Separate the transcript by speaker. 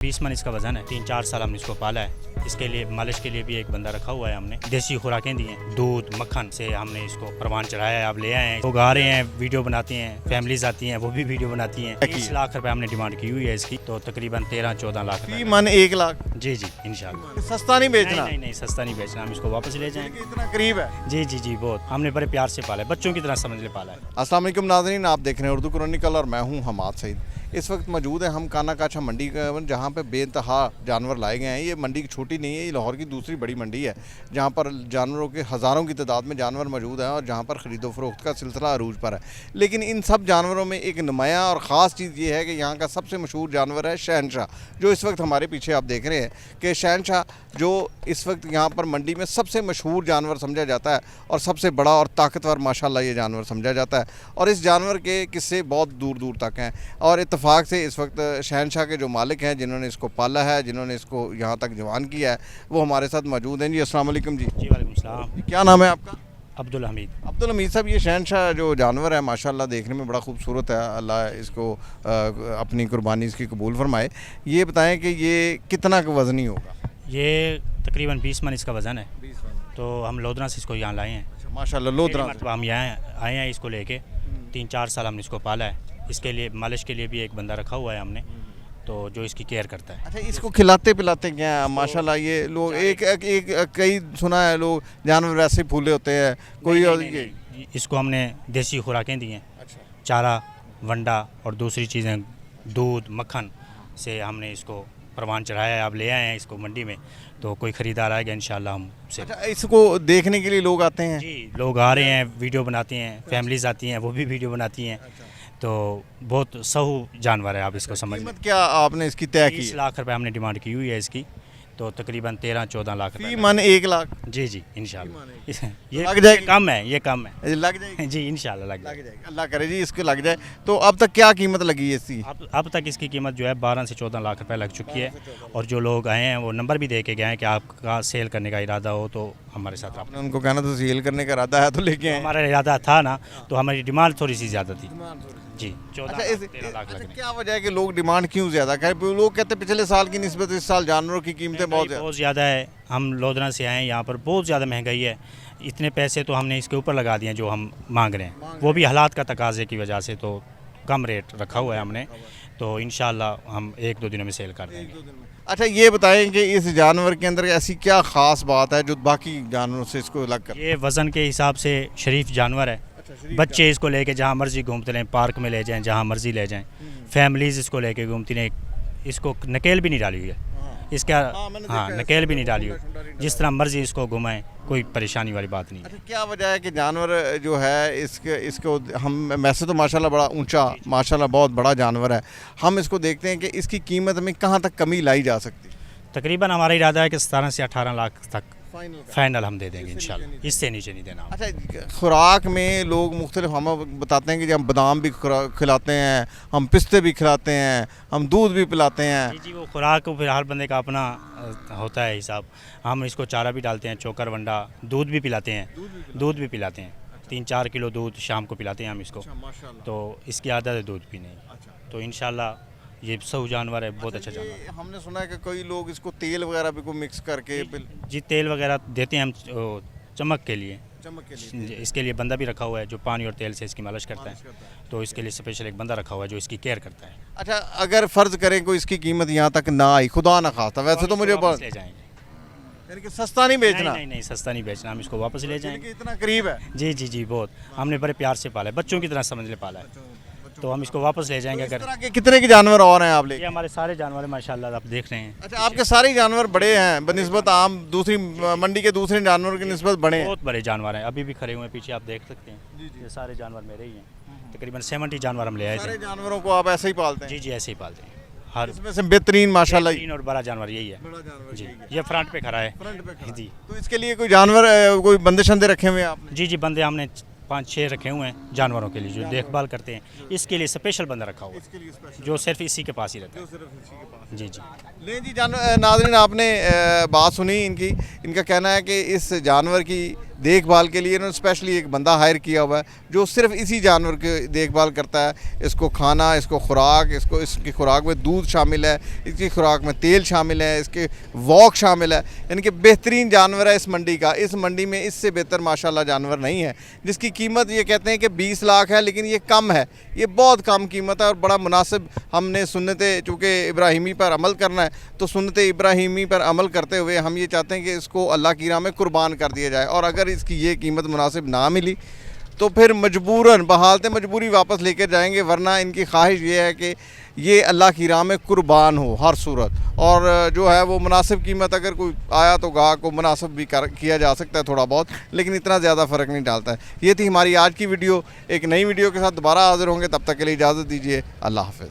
Speaker 1: 20 मन इसका वजन है। 3-4 साल हमने इसको पाला है। इसके लिए मालिश के लिए भी एक बंदा रखा हुआ है हमने। देसी खुराकें दी हैं, दूध मक्खन से हमने इसको परवान चढ़ाया है। अब ले आए हैं, लोग आ रहे हैं, वीडियो बनाते हैं, फैमिलीज आती हैं, वो भी वीडियो बनाती हैं। 30 लाख रुपए हमने डिमांड की हुई है इसकी, तो तकरीबन 13-14 लाख
Speaker 2: फी मन 1 लाख।
Speaker 1: जी इंशाल्लाह।
Speaker 2: सस्ता नहीं बेचना।
Speaker 1: नहीं सस्ता नहीं बेचना, हम इसको वापस ले जाएंगे।
Speaker 2: इतना करीब है।
Speaker 1: जी बहुत, हमने बड़े प्यार से पाला है, बच्चों की तरह समझ ले पाला है।
Speaker 2: अस्सलाम वालेकुम नाज़रीन, आप देख रहे हैं उर्दू क्रॉनिकल और मैं हूं हमाद सईद। इस वक्त मौजूद है हम काना काछा मंडी जहां पे बेइंतहा जानवर लाए गए हैं। ये मंडी छोटी नहीं है, ये लाहौर की दूसरी बड़ी मंडी है जहां पर जानवरों के हज़ारों की तादाद में जानवर मौजूद हैं और जहां पर ख़रीदो फरोख्त का सिलसिला अरूज पर है। लेकिन इन सब जानवरों में एक नुमायाँ और ख़ास चीज़ ये है कि यहाँ का सबसे मशहूर जानवर है शहनशाह, जो इस वक्त हमारे पीछे आप देख रहे हैं कि शहनशाह जो इस वक्त यहाँ पर मंडी में सबसे मशहूर जानवर समझा जाता है और सबसे बड़ा और ताकतवर माशाल्लाह ये जानवर समझा जाता है। और इस जानवर के किस्से बहुत दूर दूर तक हैं और इत्तफाक से इस वक्त शहनशाह के जो मालिक हैं, जिन्होंने इसको पाला है, जिन्होंने इसको यहाँ तक जवान किया है, वो हमारे साथ मौजूद हैं। जी अस्सलाम वालेकुम। जी
Speaker 1: वालेकुम सलाम।
Speaker 2: क्या नाम है आपका?
Speaker 1: अब्दुल हमीद।
Speaker 2: अब्दुल हमीद साहब, ये शहनशाह जो जानवर है माशाल्लाह देखने में बड़ा खूबसूरत है, अल्लाह इसको अपनी कुर्बानी इसकी कबूल फरमाए। ये बताएं कि ये कितना वज़नी होगा?
Speaker 1: ये तकरीबन 20 मन इसका वज़न है। 20 मन। तो हम लोधरा से इसको यहाँ लाए हैं।
Speaker 2: माशाल्लाह लोधरा
Speaker 1: हम यहाँ आए हैं इसको लेके। 3-4 साल हमने इसको पाला है। इसके लिए मालिश के लिए भी एक बंदा रखा हुआ है हमने, तो जो इसकी केयर करता है।
Speaker 2: अच्छा, इसको खिलाते पिलाते क्या है? माशाल्लाह ये लोग एक कई सुना है लोग जानवर वैसे फूले होते हैं कोई
Speaker 1: नहीं, इसको हमने देसी खुराकें दी हैं। अच्छा। चारा, वंडा और दूसरी चीज़ें दूध मक्खन से हमने इसको परवान चढ़ाया है। अब ले आए हैं इसको मंडी में, तो कोई ख़रीदार आएगा इंशाल्लाह हम से।
Speaker 2: अच्छा, इसको देखने के लिए लोग आते हैं?
Speaker 1: जी, लोग आ रहे हैं, वीडियो बनाते हैं, फैमिलीज आती हैं, वो भी वीडियो बनाती हैं। तो बहुत सहू जानवर है, आप इसको समझ।
Speaker 2: कीमत क्या आपने इसकी तय की?
Speaker 1: 30 लाख रुपए हमने डिमांड की हुई है इसकी, तो तकरीबन 13-14 लाख
Speaker 2: फी मन 1 लाख।
Speaker 1: जी इंशाल्लाह। ये
Speaker 2: लग जाएगी?
Speaker 1: कम है, ये कम है।
Speaker 2: लग जाएगी?
Speaker 1: जी इंशाल्लाह लग जाएगी।
Speaker 2: अल्लाह करे जी इसको लग जाए। तो अब तक क्या कीमत लगी है इसकी?
Speaker 1: अब तक इसकी कीमत जो है 12 से 14 लाख रुपए लग चुकी है। और जो लोग आए हैं वो नंबर भी दे के गए हैं कि आपका सेल करने का इरादा हो तो हमारे साथ।
Speaker 2: आपने उनको कहना तो सेल करने का इरादा है तो लेके आए।
Speaker 1: हमारा इरादा था ना, तो हमारी डिमांड थोड़ी सी ज़्यादा थी जी। 13 लाख लग।
Speaker 2: क्या वजह है कि लोग डिमांड क्यों ज़्यादा करें? लोग कहते हैं पिछले साल की निस्बत इस साल जानवरों की कीमतें बहुत
Speaker 1: ज़्यादा है। हम लोधरा से आए हैं, यहाँ पर बहुत ज़्यादा महंगाई है। इतने पैसे तो हमने इसके ऊपर लगा दिए जो हम मांग रहे हैं, वो भी हालात का तकाजे की वजह से, तो कम रेट रखा हुआ है हमने। तो इंशाल्लाह हम 1-2 दिनों में सेल कर देंगे।
Speaker 2: अच्छा, ये बताएं कि इस जानवर के अंदर ऐसी क्या ख़ास बात है जो बाकी जानवरों से इसको अलग कर?
Speaker 1: ये वज़न के हिसाब से शरीफ जानवर है। बच्चे इसको लेके जहाँ मर्जी घूमते रहें, पार्क में ले जाएं, जहाँ मर्जी ले जाएं, फैमिलीज इसको लेके घूमती रहें। इसको नकेल भी नहीं डाली हुई है इसका। हाँ, नकेल भी नहीं डाली हुई, जिस तरह मर्जी इसको घुमाएं, कोई परेशानी वाली बात नहीं है।
Speaker 2: अच्छा, क्या वजह है कि जानवर जो है इसको हम वैसे तो माशाल्लाह बड़ा ऊंचा, माशाल्लाह बहुत बड़ा जानवर है, हम इसको देखते हैं कि इसकी कीमत में कहाँ तक कमी लाई जा सकती?
Speaker 1: तकरीबन हमारा इरादा है कि 17 से 18 लाख तक फाइनल हम दे देंगे इंशाल्लाह, इससे नीचे नहीं देना।
Speaker 2: अच्छा, खुराक में लोग मुख्तलिफ हम बताते हैं कि हम बादाम भी खिलाते हैं, हम पिस्ते भी खिलाते हैं, हम दूध भी पिलाते हैं।
Speaker 1: जी वो खुराक को फिर हर बंदे का अपना होता है हिसाब। हम इसको चारा भी डालते हैं, चोकर वंडा, दूध भी पिलाते हैं। 3-4 किलो दूध शाम को पिलाते हैं हम इसको। तो इसकी आदत है दूध पीने। तो इंशाल्लाह ये सऊ जानवर है, बहुत अच्छा जानवर है।
Speaker 2: हमने सुना है कि कई लोग इसको तेल वगैरह भी को मिक्स करके
Speaker 1: जी तेल वगैरह देते हैं हम चमक के लिए। इसके लिए बंदा भी रखा हुआ है जो पानी और तेल से इसकी मालिश करता है। तो इसके लिए स्पेशल एक बंदा रखा हुआ है जो इसकी केयर करता है।
Speaker 2: अच्छा, अगर फ़र्ज़ करें कोई इसकी कीमत यहाँ तक ना आई, खुदा ना खाता, वैसे तो मुझे
Speaker 1: ले जाएंगे।
Speaker 2: यानी कि सस्ता नहीं बेचना?
Speaker 1: नहीं सस्ता नहीं बेचना, हम इसको वापस ले जाएंगे।
Speaker 2: इतना करीब है?
Speaker 1: जी बहुत, हमने बड़े प्यार से पाला है, बच्चों की तरह समझ ले पाला है। तो हम इसको वापस ले जाएंगे। अगर
Speaker 2: कितने के जानवर और हैं आप ले?
Speaker 1: ये हमारे सारे जानवर माशाल्लाह आप देख रहे हैं।
Speaker 2: अच्छा, आपके सारे जानवर बड़े हैं बनिस्बत आम दूसरी मंडी के दूसरे जानवरों की निस्बत बड़े हैं?
Speaker 1: बहुत बड़े जानवर हैं, अभी भी खड़े हुए हैं पीछे, आप देख सकते हैं। ये सारे जानवर मेरे ही हैं। तकरीबन 70 जानवर हम ले आए थे।
Speaker 2: सारे जानवरों को आप ऐसे ही पालते हैं?
Speaker 1: जी ऐसे ही पालते हैं। हर
Speaker 2: इसमें से बेहतरीन माशाल्लाह
Speaker 1: बेहतरीन और बड़ा जानवर यही है जी। ये फ्रंट पे खड़ा है जी।
Speaker 2: तो इसके लिए कोई जानवर कोई बंदे शंदे रखे हुए हैं आपने?
Speaker 1: जी बंदे हमने 5-6 रखे हुए हैं जानवरों के लिए, जो देखभाल करते हैं। इसके लिए स्पेशल बंदा रखा हुआ है जो सिर्फ इसी के पास ही रहता है। जी
Speaker 2: ले जी नाज़रीन, आपने बात सुनी इनकी। इनका कहना है कि इस जानवर की देखभाल के लिए इन्होंने स्पेशली एक बंदा हायर किया हुआ है जो सिर्फ इसी जानवर की देखभाल करता है। इसको खाना, इसको खुराक, इसकी खुराक में दूध शामिल है, इसकी खुराक में तेल शामिल है, इसके वॉक शामिल है। यानी कि बेहतरीन जानवर है इस मंडी का। इस मंडी में इससे बेहतर माशाल्लाह जानवर नहीं है, जिसकी कीमत ये कहते हैं कि 20 लाख है, लेकिन ये कम है, ये बहुत कम कीमत है और बड़ा मुनासिब। हमने सुन्नत चूँकि इब्राहिमी पर अमल करना है, तो सुन्नत इब्राहिमी पर अमल करते हुए हम ये चाहते हैं कि इसको अल्लाह की राह में कुर्बान कर दिया जाए। और अगर इसकी ये कीमत मुनासिब ना मिली तो फिर मजबूरन बहालते मजबूरी वापस लेकर जाएंगे, वरना इनकी ख्वाहिश ये है कि ये अल्लाह की राह में कुर्बान हो हर सूरत। और जो है वो मुनासिब कीमत अगर कोई आया तो गाहक को मुनासिब भी किया जा सकता है थोड़ा बहुत, लेकिन इतना ज़्यादा फ़र्क नहीं डालता है। ये थी हमारी आज की वीडियो। एक नई वीडियो के साथ दोबारा हाजिर होंगे, तब तक के लिए इजाज़त दीजिए। अल्लाह हाफ़िज़।